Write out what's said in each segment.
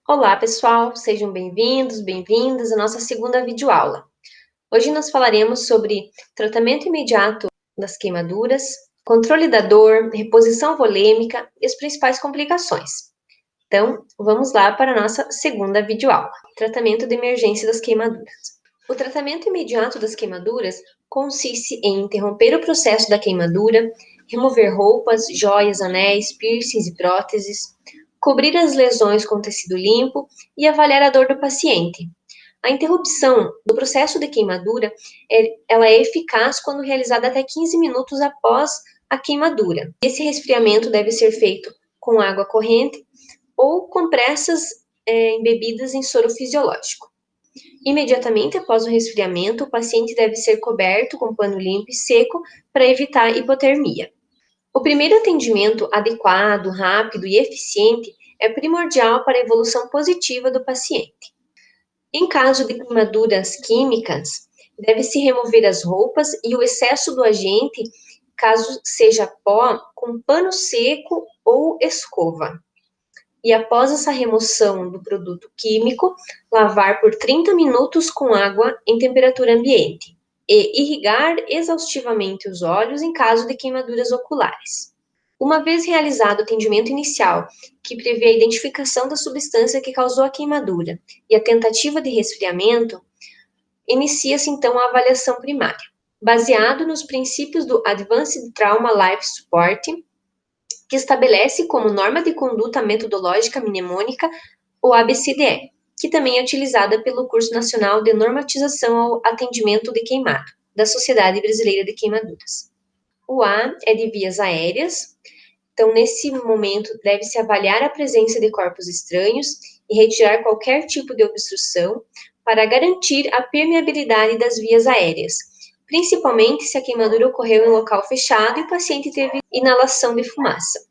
Olá, pessoal, sejam bem-vindos, bem-vindas à nossa segunda videoaula. Hoje nós falaremos sobre tratamento imediato das queimaduras, controle da dor, reposição volêmica e as principais complicações. Então, vamos lá para a nossa segunda videoaula, tratamento de emergência das queimaduras. O tratamento imediato das queimaduras consiste em interromper o processo da queimadura, remover roupas, joias, anéis, piercings e próteses, cobrir as lesões com tecido limpo e avaliar a dor do paciente. A interrupção do processo de queimadura ela é eficaz quando realizada até 15 minutos após a queimadura. Esse resfriamento deve ser feito com água corrente ou compressas embebidas em soro fisiológico. Imediatamente após o resfriamento, o paciente deve ser coberto com pano limpo e seco para evitar hipotermia. O primeiro atendimento adequado, rápido e eficiente é primordial para a evolução positiva do paciente. Em caso de queimaduras químicas, deve-se remover as roupas e o excesso do agente, caso seja pó, com pano seco ou escova. E após essa remoção do produto químico, lavar por 30 minutos com água em temperatura ambiente e irrigar exaustivamente os olhos em caso de queimaduras oculares. Uma vez realizado o atendimento inicial, que prevê a identificação da substância que causou a queimadura e a tentativa de resfriamento, inicia-se então a avaliação primária, baseado nos princípios do Advanced Trauma Life Support, que estabelece como norma de conduta metodológica mnemônica o ABCDE, que também é utilizada pelo Curso Nacional de Normatização ao Atendimento de Queimado, da Sociedade Brasileira de Queimaduras. O A é de vias aéreas, então nesse momento deve-se avaliar a presença de corpos estranhos e retirar qualquer tipo de obstrução para garantir a permeabilidade das vias aéreas, principalmente se a queimadura ocorreu em local fechado e o paciente teve inalação de fumaça.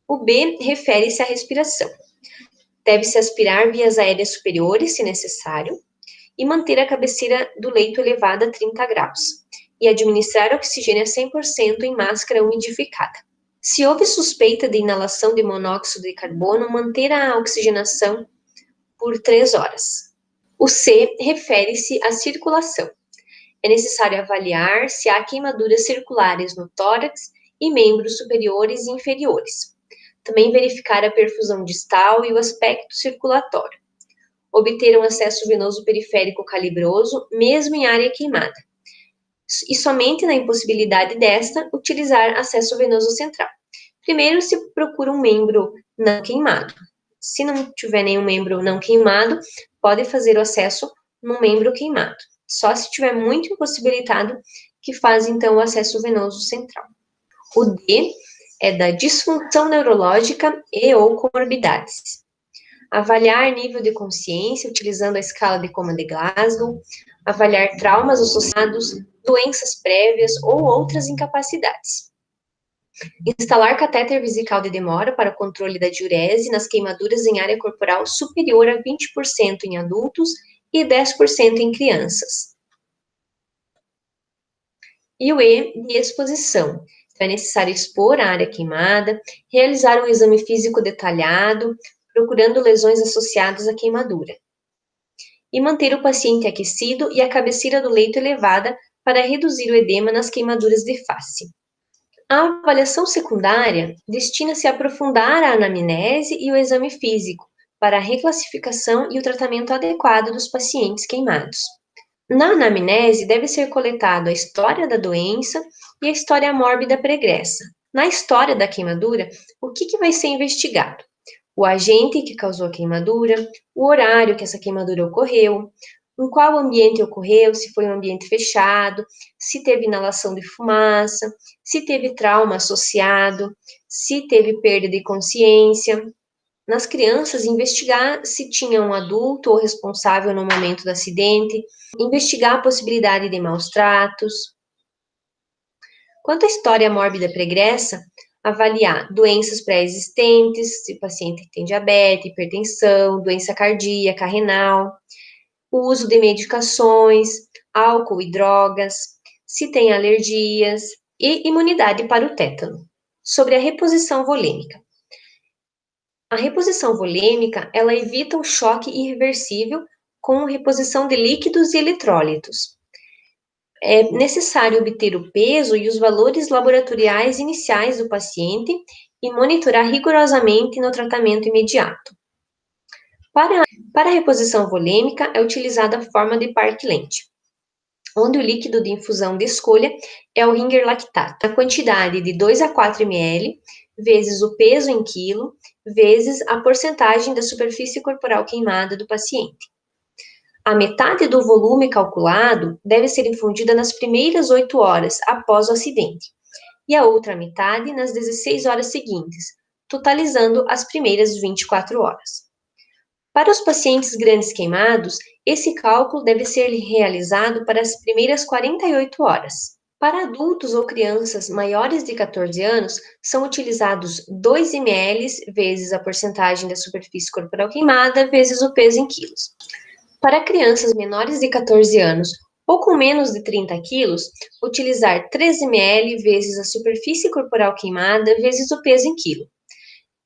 O B refere-se à respiração. Deve-se aspirar vias aéreas superiores, se necessário, e manter a cabeceira do leito elevada a 30 graus, e administrar oxigênio a 100% em máscara umidificada. Se houve suspeita de inalação de monóxido de carbono, manter a oxigenação por 3 horas. O C refere-se à circulação. É necessário avaliar se há queimaduras circulares no tórax e membros superiores e inferiores. Também verificar a perfusão distal e o aspecto circulatório. Obter um acesso venoso periférico calibroso, mesmo em área queimada. E somente na impossibilidade desta, utilizar acesso venoso central. Primeiro se procura um membro não queimado. Se não tiver nenhum membro não queimado, pode fazer o acesso num membro queimado. Só se estiver muito impossibilitado, que faz então o acesso venoso central. O D é da disfunção neurológica e ou comorbidades. Avaliar nível de consciência utilizando a escala de coma de Glasgow, avaliar traumas associados, doenças prévias ou outras incapacidades. Instalar catéter vesical de demora para o controle da diurese nas queimaduras em área corporal superior a 20% em adultos e 10% em crianças. E o E de exposição. Então, é necessário expor a área queimada, realizar um exame físico detalhado, procurando lesões associadas à queimadura. E manter o paciente aquecido e a cabeceira do leito elevada para reduzir o edema nas queimaduras de face. A avaliação secundária destina-se a aprofundar a anamnese e o exame físico para a reclassificação e o tratamento adequado dos pacientes queimados. Na anamnese, deve ser coletado a história da doença e a história mórbida pregressa. Na história da queimadura, o que vai ser investigado? O agente que causou a queimadura, o horário que essa queimadura ocorreu, em qual ambiente ocorreu, se foi um ambiente fechado, se teve inalação de fumaça, se teve trauma associado, se teve perda de consciência. Nas crianças, investigar se tinha um adulto ou responsável no momento do acidente, investigar a possibilidade de maus tratos. Quanto à história mórbida pregressa, avaliar doenças pré-existentes, se o paciente tem diabetes, hipertensão, doença cardíaca, renal, o uso de medicações, álcool e drogas, se tem alergias e imunidade para o tétano. Sobre a reposição volêmica. A reposição volêmica, ela evita o choque irreversível com reposição de líquidos e eletrólitos. É necessário obter o peso e os valores laboratoriais iniciais do paciente e monitorar rigorosamente no tratamento imediato. Para a reposição volêmica, é utilizada a forma de Parkland, onde o líquido de infusão de escolha é o Ringer lactato, na quantidade de 2 a 4 ml, vezes o peso em quilo, vezes a porcentagem da superfície corporal queimada do paciente. A metade do volume calculado deve ser infundida nas primeiras 8 horas após o acidente, e a outra metade nas 16 horas seguintes, totalizando as primeiras 24 horas. Para os pacientes grandes queimados, esse cálculo deve ser realizado para as primeiras 48 horas. Para adultos ou crianças maiores de 14 anos, são utilizados 2 ml vezes a porcentagem da superfície corporal queimada vezes o peso em quilos. Para crianças menores de 14 anos ou com menos de 30 quilos, utilizar 3 ml vezes a superfície corporal queimada vezes o peso em quilo.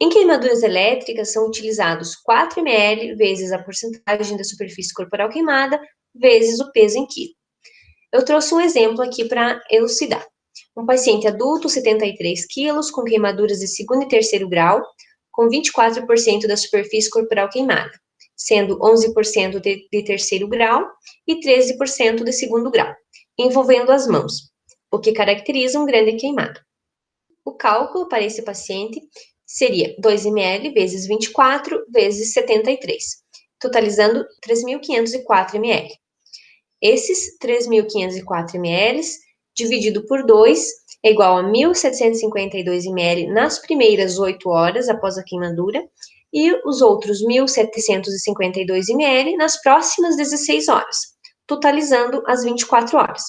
Em queimaduras elétricas, são utilizados 4 ml vezes a porcentagem da superfície corporal queimada vezes o peso em quilo. Eu trouxe um exemplo aqui para elucidar. Um paciente adulto, 73 quilos, com queimaduras de segundo e terceiro grau, com 24% da superfície corporal queimada, sendo 11% de terceiro grau e 13% de segundo grau, envolvendo as mãos, o que caracteriza um grande queimado. O cálculo para esse paciente seria 2 ml vezes 24 vezes 73, totalizando 3.504 ml. Esses 3.504 ml dividido por 2 é igual a 1.752 ml nas primeiras 8 horas após a queimadura e os outros 1.752 ml nas próximas 16 horas, totalizando as 24 horas.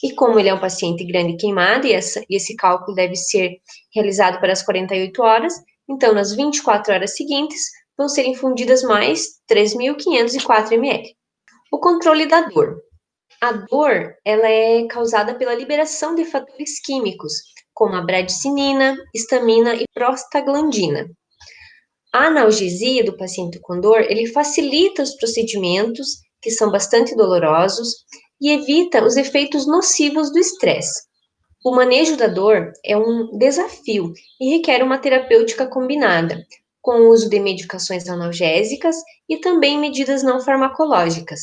E como ele é um paciente grande queimado, e esse cálculo deve ser realizado para as 48 horas, então nas 24 horas seguintes vão ser infundidas mais 3.504 ml. O controle da dor. A dor, ela é causada pela liberação de fatores químicos, como a bradicinina, histamina e prostaglandina. A analgesia do paciente com dor, ele facilita os procedimentos, que são bastante dolorosos, e evita os efeitos nocivos do estresse. O manejo da dor é um desafio e requer uma terapêutica combinada, com o uso de medicações analgésicas e também medidas não farmacológicas.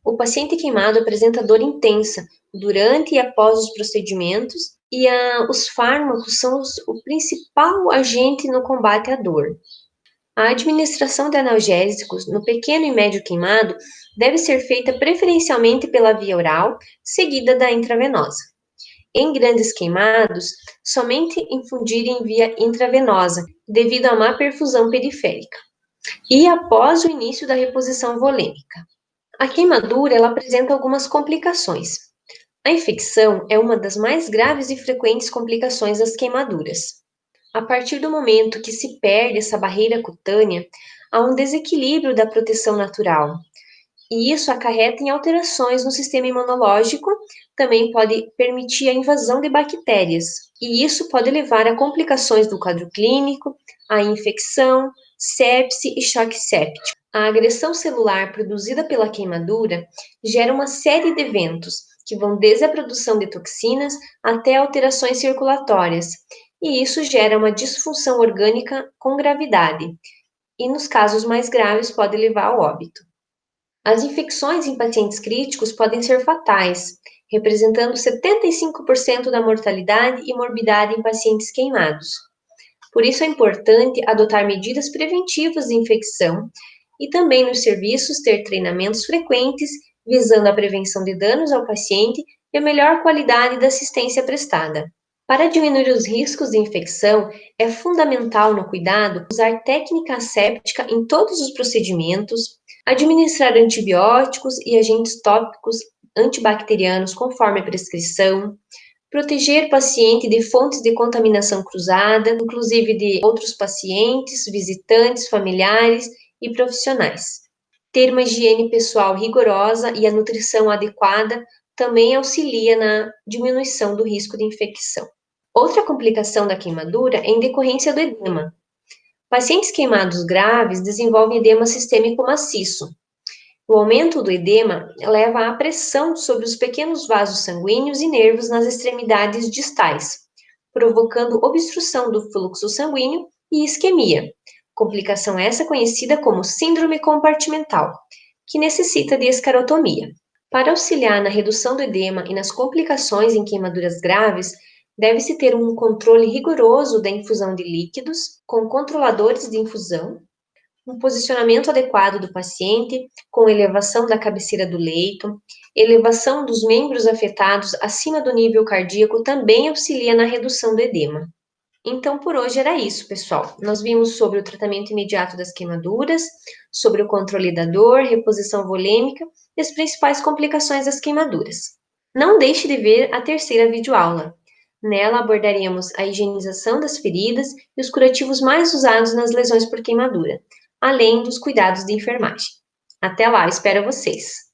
O paciente queimado apresenta dor intensa durante e após os procedimentos e os fármacos são o principal agente no combate à dor. A administração de analgésicos no pequeno e médio queimado deve ser feita preferencialmente pela via oral, seguida da intravenosa. Em grandes queimados, somente infundir em via intravenosa, devido à má perfusão periférica. E após o início da reposição volêmica. A queimadura, ela apresenta algumas complicações. A infecção é uma das mais graves e frequentes complicações das queimaduras. A partir do momento que se perde essa barreira cutânea, há um desequilíbrio da proteção natural. E isso acarreta em alterações no sistema imunológico, também pode permitir a invasão de bactérias. E isso pode levar a complicações do quadro clínico, a infecção, sepse e choque séptico. A agressão celular produzida pela queimadura gera uma série de eventos, que vão desde a produção de toxinas até alterações circulatórias, e isso gera uma disfunção orgânica com gravidade, e nos casos mais graves pode levar ao óbito. As infecções em pacientes críticos podem ser fatais, representando 75% da mortalidade e morbidade em pacientes queimados. Por isso é importante adotar medidas preventivas de infecção e também nos serviços ter treinamentos frequentes visando a prevenção de danos ao paciente e a melhor qualidade da assistência prestada. Para diminuir os riscos de infecção, é fundamental no cuidado usar técnica asséptica em todos os procedimentos, administrar antibióticos e agentes tópicos antibacterianos conforme a prescrição, proteger paciente de fontes de contaminação cruzada, inclusive de outros pacientes, visitantes, familiares e profissionais. Ter uma higiene pessoal rigorosa e a nutrição adequada também auxilia na diminuição do risco de infecção. Outra complicação da queimadura é em decorrência do edema. Pacientes queimados graves desenvolvem edema sistêmico maciço. O aumento do edema leva à pressão sobre os pequenos vasos sanguíneos e nervos nas extremidades distais, provocando obstrução do fluxo sanguíneo e isquemia. Complicação essa conhecida como síndrome compartimental, que necessita de escarotomia. Para auxiliar na redução do edema e nas complicações em queimaduras graves, deve-se ter um controle rigoroso da infusão de líquidos, com controladores de infusão, um posicionamento adequado do paciente, com elevação da cabeceira do leito, elevação dos membros afetados acima do nível cardíaco também auxilia na redução do edema. Então, por hoje era isso, pessoal. Nós vimos sobre o tratamento imediato das queimaduras, sobre o controle da dor, reposição volêmica e as principais complicações das queimaduras. Não deixe de ver a terceira videoaula. Nela abordaremos a higienização das feridas e os curativos mais usados nas lesões por queimadura, além dos cuidados de enfermagem. Até lá, espero vocês!